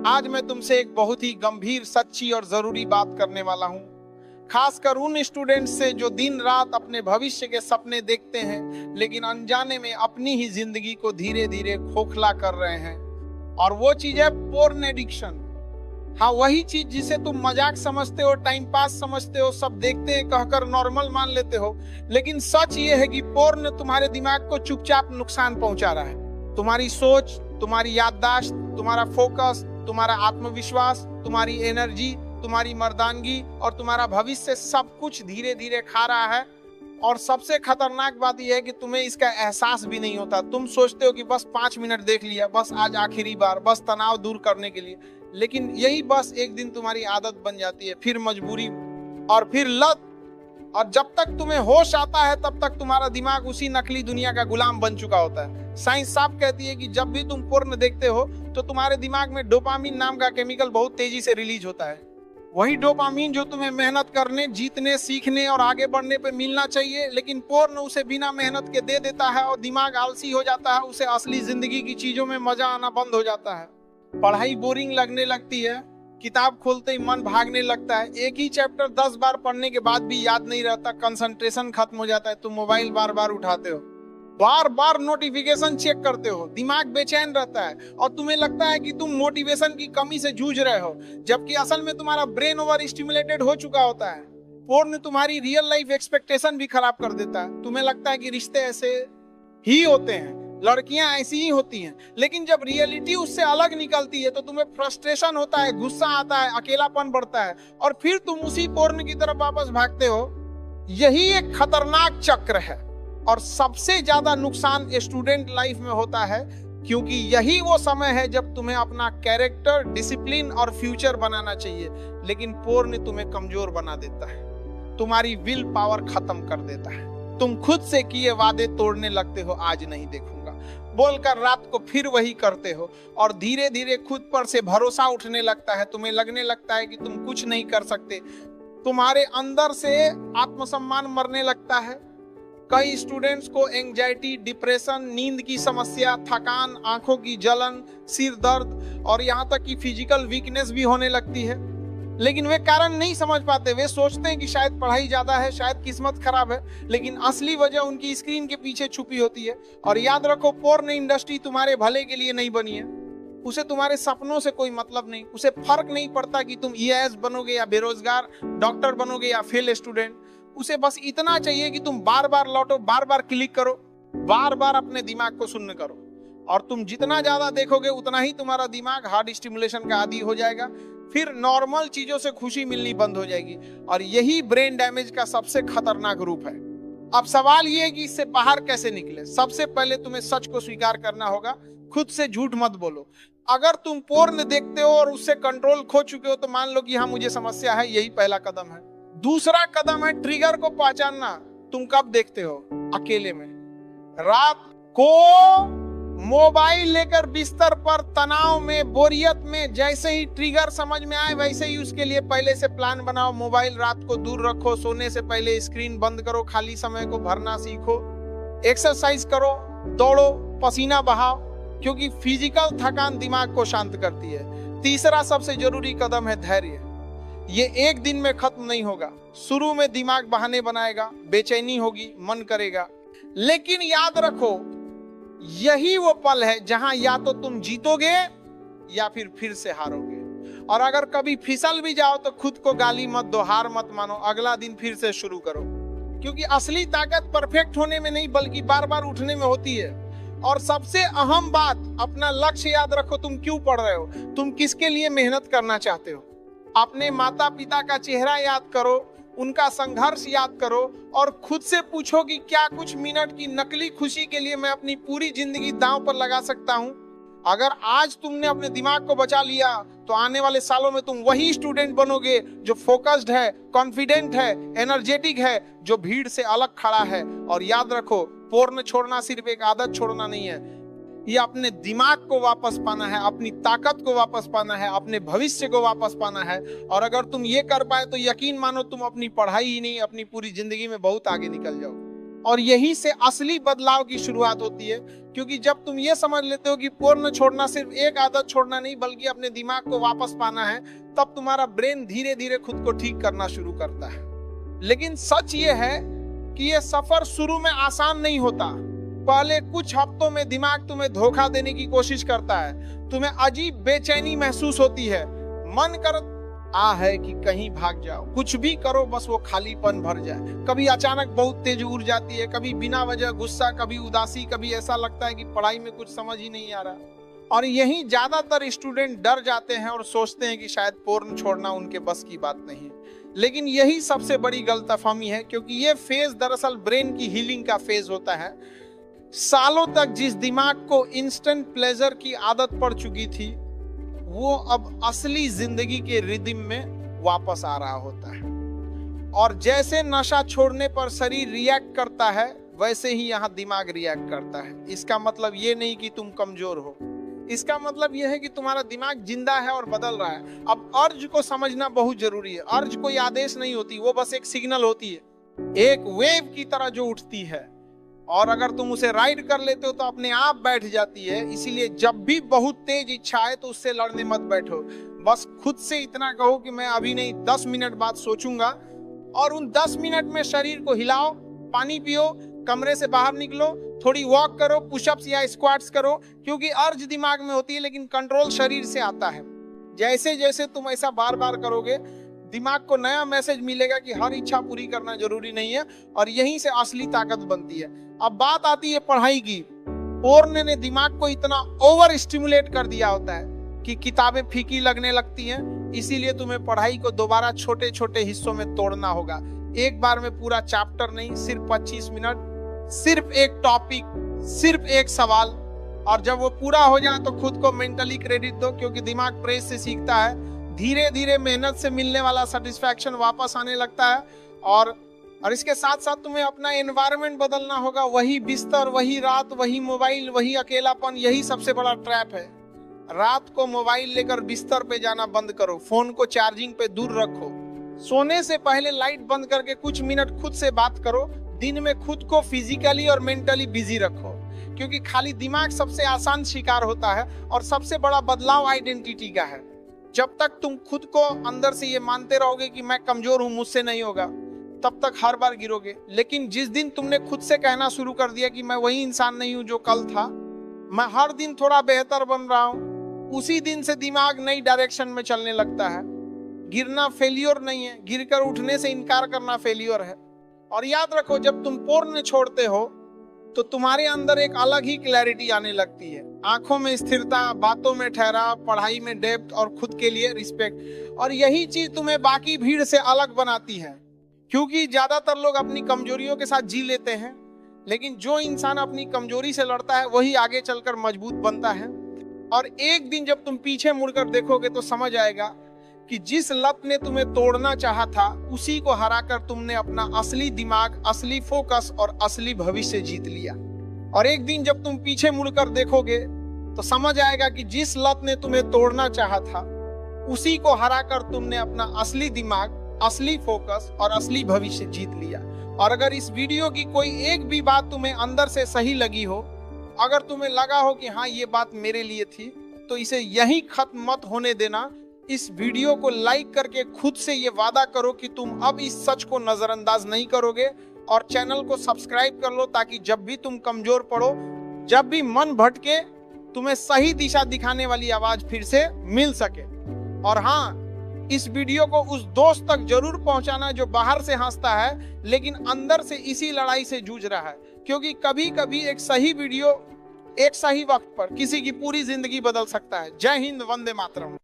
आज मैं तुमसे एक बहुत ही गंभीर, सच्ची और जरूरी बात करने वाला हूँ। खासकर उन स्टूडेंट्स से जो दिन रात अपने भविष्य के सपने देखते हैं, लेकिन अनजाने में अपनी ही जिंदगी को धीरे धीरे खोखला कर रहे हैं। और वो चीज है पोर्न एडिक्शन। हाँ, वही चीज जिसे तुम मजाक समझते हो, टाइम पास समझते हो, सब देखते हैं कहकर नॉर्मल मान लेते हो, लेकिन सच ये है कि पोर्न तुम्हारे दिमाग को चुपचाप नुकसान पहुंचा रहा है। तुम्हारी सोच, तुम्हारी याददाश्त, तुम्हारा फोकस, तुम्हारा आत्मविश्वास, तुम्हारी एनर्जी, तुम्हारी मर्दानगी और तुम्हारा भविष्य सब कुछ धीरे धीरे खा रहा है। और सबसे खतरनाक बात यह है कि तुम्हें इसका एहसास भी नहीं होता। तुम सोचते हो कि बस 5 मिनट देख लिया, बस आज आखिरी बार, बस तनाव दूर करने के लिए, लेकिन यही बस एक दिन तुम्हारी आदत बन जाती है, फिर मजबूरी और फिर लत। और जब तक तुम्हें होश आता है तब तक तुम्हारा दिमाग उसी नकली दुनिया का गुलाम बन चुका होता है। साइंस साफ कहती है कि जब भी तुम पोर्न देखते हो तो तुम्हारे दिमाग में डोपामिन नाम का केमिकल बहुत तेजी से रिलीज होता है। वही डोपामिन जो तुम्हें मेहनत करने, जीतने, सीखने और आगे बढ़ने पे मिलना चाहिए, लेकिन पोर्न उसे बिना मेहनत के दे देता है और दिमाग आलसी हो जाता है। उसे असली जिंदगी की चीजों में मजा आना बंद हो जाता है। पढ़ाई बोरिंग लगने लगती है, किताब खोलते ही मन भागने लगता है, एक ही चैप्टर 10 बार पढ़ने के बाद भी याद नहीं रहता, कंसंट्रेशन खत्म हो जाता है, तुम मोबाइल बार बार उठाते हो, बार बार नोटिफिकेशन चेक करते हो, दिमाग बेचैन रहता है और तुम्हें लगता है कि तुम मोटिवेशन की कमी से जूझ रहे हो, जबकि असल में तुम्हारा ब्रेन ओवर स्टिमुलेटेड हो चुका होता है। पोर्न तुम्हारी रियल लाइफ एक्सपेक्टेशन भी खराब कर देता है। तुम्हें लगता है कि रिश्ते ऐसे ही होते हैं, लड़कियां ऐसी ही होती हैं, लेकिन जब रियलिटी उससे अलग निकलती है तो तुम्हें फ्रस्ट्रेशन होता है, गुस्सा आता है, अकेलापन बढ़ता है और फिर तुम उसी पोर्न की तरफ वापस भागते हो। यही एक खतरनाक चक्र है और सबसे ज्यादा नुकसान स्टूडेंट लाइफ में होता है, क्योंकि यही वो समय है जब तुम्हें अपना कैरेक्टर, डिसिप्लिन और फ्यूचर बनाना चाहिए, लेकिन पोर्न तुम्हें कमजोर बना देता है, तुम्हारी विल पावर खत्म कर देता है। तुम खुद से किए वादे तोड़ने लगते हो, आज नहीं देखूंगा बोलकर रात को फिर वही करते हो और धीरे धीरे खुद पर से भरोसा उठने लगता है। तुम्हें लगने लगता है कि तुम कुछ नहीं कर सकते। तुम्हारे अंदर से आत्मसम्मान मरने लगता है। कई स्टूडेंट्स को एंजाइटी, डिप्रेशन, नींद की समस्या, थकान, आंखों की जलन, सिर दर्द और यहाँ तक कि फिजिकल वीकनेस भी होने लगती है, लेकिन वे कारण नहीं समझ पाते। वे सोचते हैं कि शायद पढ़ाई ज्यादा है, शायद किस्मत खराब है, लेकिन असली वजह उनकी स्क्रीन के पीछे छुपी होती है। और याद रखो, पोर्न इंडस्ट्री तुम्हारे भले के लिए नहीं बनी है। उसे तुम्हारे सपनों से कोई मतलब नहीं। उसे फर्क नहीं पड़ता कि तुम EIS बनोगे या बेरोजगार, डॉक्टर बनोगे या फेल स्टूडेंट। उसे बस इतना चाहिए कि तुम बार बार लौटो, बार बार क्लिक करो, बार बार अपने दिमाग को शून्य करो। और तुम जितना ज्यादा देखोगे उतना ही तुम्हारा दिमाग हार्ड स्टिमुलेशन का आदी हो जाएगा। फिर नॉर्मल चीजों से खुशी मिलनी बंद हो जाएगी और यही ब्रेन डैमेज का सबसे खतरनाक रूप है। अब सवाल ये है कि इससे बाहर कैसे निकले। सबसे पहले तुम्हें सच को स्वीकार करना होगा। खुद से झूठ मत बोलो। अगर तुम पोर्न देखते हो और उससे कंट्रोल खो चुके हो तो मान लो कि हाँ, मुझे समस्या है, यही पहला कदम है। दूसरा कदम है ट्रिगर को पहचानना। तुम कब देखते हो? अकेले में, रात को मोबाइल लेकर बिस्तर पर, तनाव में, बोरियत में। जैसे ही ट्रिगर समझ में आए वैसे ही उसके लिए पहले से प्लान बनाओ। मोबाइल रात को दूर रखो, सोने से पहले स्क्रीन बंद करो, खाली समय को भरना सीखो, एक्सरसाइज करो, दौड़ो, पसीना बहाओ, क्योंकि फिजिकल थकान दिमाग को शांत करती है। तीसरा सबसे जरूरी कदम है धैर्य। ये एक दिन में खत्म नहीं होगा। शुरू में दिमाग बहाने बनाएगा, बेचैनी होगी, मन करेगा, लेकिन याद रखो, यही वो पल है जहां या तो तुम जीतोगे या फिर से हारोगे। और अगर कभी फिसल भी जाओ तो खुद को गाली मत दो, हार मत मानो, अगला दिन फिर से शुरू करो, क्योंकि असली ताकत परफेक्ट होने में नहीं बल्कि बार बार उठने में होती है। और सबसे अहम बात, अपना लक्ष्य याद रखो। तुम क्यों पढ़ रहे हो? तुम किसके लिए मेहनत करना चाहते हो? अपने माता पिता का चेहरा याद करो, उनका संघर्ष याद करो और खुद से पूछो कि क्या कुछ मिनट की नकली खुशी के लिए मैं अपनी पूरी जिंदगी दांव पर लगा सकता हूं? अगर आज तुमने अपने दिमाग को बचा लिया तो आने वाले सालों में तुम वही स्टूडेंट बनोगे जो फोकस्ड है, कॉन्फिडेंट है, एनर्जेटिक है, जो भीड़ से अलग खड़ा है। और याद रखो, पोर्न छोड़ना सिर्फ एक आदत छोड़ना नहीं है, ये अपने दिमाग को वापस पाना है, अपनी ताकत को वापस पाना है, अपने भविष्य को वापस पाना है। और अगर तुम ये कर पाए तो यकीन मानो, तुम अपनी पढ़ाई ही नहीं, अपनी पूरी जिंदगी में बहुत आगे निकल जाओ। और यही से असली बदलाव की शुरुआत होती है, क्योंकि जब तुम ये समझ लेते हो कि पोर्न छोड़ना सिर्फ एक आदत छोड़ना नहीं बल्कि अपने दिमाग को वापस पाना है, तब तुम्हारा ब्रेन धीरे धीरे खुद को ठीक करना शुरू करता है। लेकिन सच ये है कि ये सफर शुरू में आसान नहीं होता। पहले कुछ हफ्तों में दिमाग तुम्हें धोखा देने की कोशिश करता है, तुम्हें अजीब बेचैनी महसूस होती है, मन कर है कि कहीं भाग जाओ, कुछ भी करो बस वो खालीपन भर जाए। कभी अचानक बहुत तेज उड़ जाती है, कभी बिना वजह गुस्सा, कभी उदासी, कभी ऐसा लगता है कि पढ़ाई में कुछ समझ ही नहीं आ रहा। और यही ज्यादातर स्टूडेंट डर जाते हैं और सोचते हैं कि शायद पोर्न छोड़ना उनके बस की बात नहीं है। लेकिन यही सबसे बड़ी गलतफहमी है, क्योंकि ये फेज दरअसल ब्रेन की हीलिंग का फेज होता है। सालों तक जिस दिमाग को इंस्टेंट प्लेजर की आदत पड़ चुकी थी, वो अब असली जिंदगी के रिदम में वापस आ रहा होता है। और जैसे नशा छोड़ने पर शरीर रिएक्ट करता है, वैसे ही यहाँ दिमाग रिएक्ट करता है। इसका मतलब ये नहीं कि तुम कमजोर हो, इसका मतलब यह है कि तुम्हारा दिमाग जिंदा है और बदल रहा है। अब अर्ज को समझना बहुत जरूरी है। अर्ज कोई आदेश नहीं होती, वो बस एक सिग्नल होती है, एक वेव की तरह जो उठती है, और अगर तुम उसे राइड कर लेते हो तो अपने आप बैठ जाती है। इसीलिए जब भी बहुत तेज इच्छा आए तो उससे लड़ने मत बैठो। बस खुद से इतना कहो कि मैं अभी नहीं, 10 मिनट बाद सोचूंगा, और उन 10 मिनट में शरीर को हिलाओ, पानी पियो, कमरे से बाहर निकलो, थोड़ी वॉक करो, पुशअप्स या स्क्वाट्स करो, क्योंकि अर्ज दिमाग में होती है लेकिन कंट्रोल शरीर से आता है। जैसे जैसे तुम ऐसा बार बार करोगे, दिमाग को नया मैसेज मिलेगा कि हर इच्छा पूरी करना जरूरी नहीं है, और यहीं से असली ताकत बनती है। अब बात आती है पढ़ाई की। पोर्न ने दिमाग को इतना ओवर स्टिमुलेट कर दिया होता है कि किताबें फीकी लगने लगती हैं। इसीलिए तुम्हें पढ़ाई को दोबारा छोटे छोटे हिस्सों में तोड़ना होगा। एक बार में पूरा चैप्टर नहीं, सिर्फ 25 मिनट, सिर्फ एक टॉपिक, सिर्फ एक सवाल। और जब वो पूरा हो जाए तो खुद को मेंटली क्रेडिट दो, क्योंकि दिमाग प्रेस से सीखता है। धीरे धीरे मेहनत से मिलने वाला सेटिस्फैक्शन वापस आने लगता है। और इसके साथ साथ तुम्हें अपना एनवायरनमेंट बदलना होगा। वही बिस्तर, वही रात, वही मोबाइल, वही अकेलापन, यही सबसे बड़ा ट्रैप है। रात को मोबाइल लेकर बिस्तर पे जाना बंद करो, फोन को चार्जिंग पे दूर रखो, सोने से पहले लाइट बंद करके कुछ मिनट खुद से बात करो। दिन में खुद को फिजिकली और मेंटली बिजी रखो, क्योंकि खाली दिमाग सबसे आसान शिकार होता है और सबसे बड़ा बदलाव आइडेंटिटी का है। जब तक तुम खुद को अंदर से ये मानते रहोगे कि मैं कमजोर हूं, मुझसे नहीं होगा, तब तक हर बार गिरोगे। लेकिन जिस दिन तुमने खुद से कहना शुरू कर दिया कि मैं वही इंसान नहीं हूं जो कल था, मैं हर दिन थोड़ा बेहतर बन रहा हूं, उसी दिन से दिमाग नई डायरेक्शन में चलने लगता है। गिरना फेलियर नहीं है, गिरकर उठने से इनकार करना फेलियर है। और याद रखो, जब तुम पोर्न छोड़ते हो तो तुम्हारे अंदर एक अलग ही क्लैरिटी आने लगती है। आंखों में स्थिरता, बातों में ठहराव, पढ़ाई में डेप्थ और खुद के लिए रिस्पेक्ट। और यही चीज तुम्हें बाकी भीड़ से अलग बनाती है, क्योंकि ज्यादातर लोग अपनी कमजोरियों के साथ जी लेते हैं, लेकिन जो इंसान अपनी कमजोरी से लड़ता है वही आगे चलकर मजबूत बनता है। और एक दिन जब तुम पीछे मुड़कर देखोगे तो समझ आएगा कि जिस लत ने तुम्हें तोड़ना चाहा था, उसी को हराकर तुमने अपना असली दिमाग, असली फोकस और असली भविष्य जीत लिया। और एक दिन जब तुम पीछे मुड़कर देखोगे तो समझ आएगा कि जिस लत ने तुम्हें तोड़ना चाहा था, उसी को हराकर तुमने अपना असली दिमाग, असली फोकस और असली भविष्य जीत लिया। और अगर इस वीडियो की कोई एक भी बात तुम्हें अंदर से सही लगी हो, अगर तुम्हें लगा हो कि हाँ ये बात मेरे लिए थी, तो इसे यहीं खत्म मत होने देना। इस वीडियो को लाइक करके खुद से ये वादा करो कि तुम अब इस सच को नजरअंदाज नहीं करोगे, और चैनल को सब्सक्राइब कर लो ताकि जब भी तुम कमजोर पड़ो, जब भी मन भटके, तुम्हें सही दिशा दिखाने वाली आवाज फिर से मिल सके। और हाँ, इस वीडियो को उस दोस्त तक जरूर पहुंचाना जो बाहर से हंसता है लेकिन अंदर से इसी लड़ाई से जूझ रहा है, क्योंकि कभी कभी एक सही वीडियो एक सही वक्त पर किसी की पूरी जिंदगी बदल सकता है। जय हिंद, वंदे मातरम।